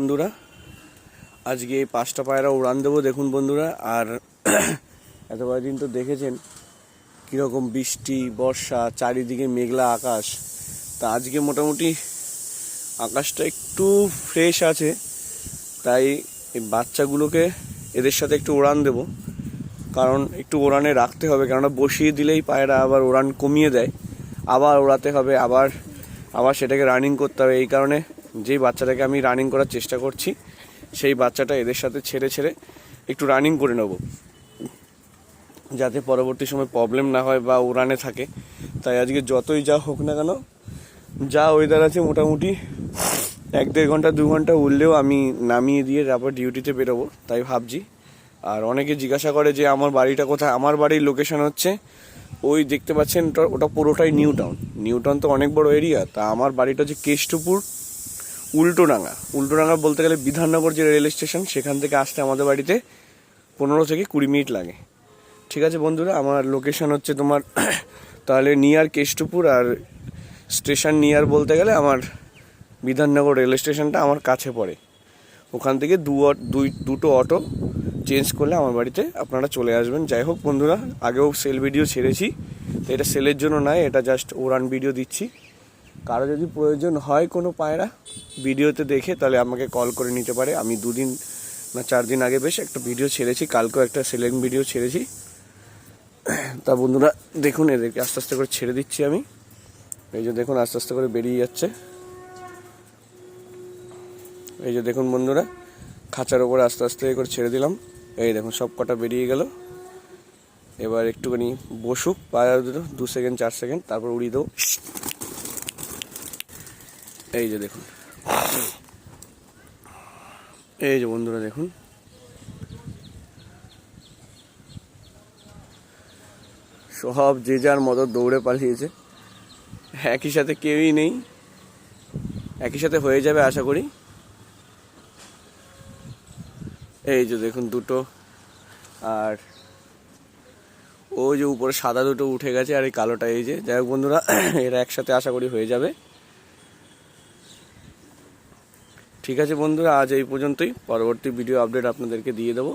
বন্ধুরা, আজকে এই 5টা পায়রা উড়ান দেবো। দেখুন বন্ধুরা, আর এত কয়েকদিন তো দেখেছেন কীরকম বৃষ্টি বর্ষা, চারিদিকে মেঘলা আকাশ। তা আজকে মোটামুটি আকাশটা একটু ফ্রেশ আছে, তাই এই বাচ্চাগুলোকে এদের সাথে একটু উড়ান দেবো। কারণ একটু ওড়ানে রাখতে হবে, কেননা বসিয়ে দিলেই পায়রা আবার উড়ান কমিয়ে দেয়, আবার ওড়াতে হবে, আবার সেটাকে রানিং করতে হবে। এই কারণে যেই বাচ্চাটাকে আমি রানিং করার চেষ্টা করছি, সেই বাচ্চাটা এদের সাথে ছেড়ে একটু রানিং করে নেব, যাতে পরবর্তী সময় প্রবলেম না হয় বা উড়ানে থাকে। তাই আজকে যতই যা হোক না কেন, যা ওয়েদার আছে মোটামুটি 1-1.5 ঘন্টা 2 ঘন্টা উড়লেও আমি নামিয়ে দিয়ে তারপর ডিউটিতে বেরোবো, তাই ভাবছি। আর অনেকে জিজ্ঞাসা করে যে আমার বাড়িটা কোথায়। আমার বাড়ির লোকেশন হচ্ছে ওই দেখতে পাচ্ছেন, ওটা পুরোটাই নিউ টাউন তো অনেক বড় এরিয়া। তা আমার বাড়িটা হচ্ছে কেষ্টপুর উল্টোডাঙ্গা বলতে গেলে বিধাননগর যে রেল স্টেশন, সেখান থেকে আসতে আমাদের বাড়িতে 15 থেকে 20 মিনিট লাগে। ঠিক আছে বন্ধুরা, আমার লোকেশন হচ্ছে তোমার তাহলে নিয়ার কেষ্টপুর, আর স্টেশন নিয়ার বলতে গেলে আমার বিধাননগর রেল স্টেশনটা আমার কাছে পড়ে। ওখান থেকে দুটো অটো চেঞ্জ করলে আমার বাড়িতে আপনারা চলে আসবেন। যাই হোক বন্ধুরা, আগেও সেল ভিডিও ছেড়েছি, তো এটা সেলের জন্য নয়, এটা জাস্ট ওরান ভিডিও দিচ্ছি। কারো যদি প্রয়োজন হয় কোনো পায়রা ভিডিওতে দেখে, তাহলে আমাকে কল করে নিতে পারে। আমি 2 না 4 দিন আগে বেশ একটা ভিডিও ছেড়েছি, কালকেও একটা সেলিং ভিডিও ছেড়েছি। তা বন্ধুরা দেখুন, এদেরকে আস্তে আস্তে করে ছেড়ে দিচ্ছি আমি। এই যে দেখুন আস্তে আস্তে করে বেরিয়ে যাচ্ছে। এই যে দেখুন বন্ধুরা, খাঁচার ওপরে আস্তে আস্তে করে ছেড়ে দিলাম। এই দেখুন সব কটা বেরিয়ে গেল। এবার একটুখানি বসুক পায়রা দুটো, 2 সেকেন্ড 4 সেকেন্ড, তারপর উড়িয়ে দেবো। এই যে দেখুন, এই যে বন্ধুরা দেখুন, সব যে যার মতো দৌড়ে পালিয়েছে। একই সাথে কেউই নেই, একই সাথে হয়ে যাবে আশা করি। এই যে দেখুন দুটো, আর ওই যে উপরে সাদা দুটো উঠে গেছে, আর এই কালোটা এই যে। যাই হোক বন্ধুরা, এরা একসাথে আশা করি হয়ে যাবে। ঠিক আছে বন্ধুরা, আজ এই পর্যন্তই। পরবর্তী ভিডিও আপডেট আপনাদেরকে দিয়ে দেবো।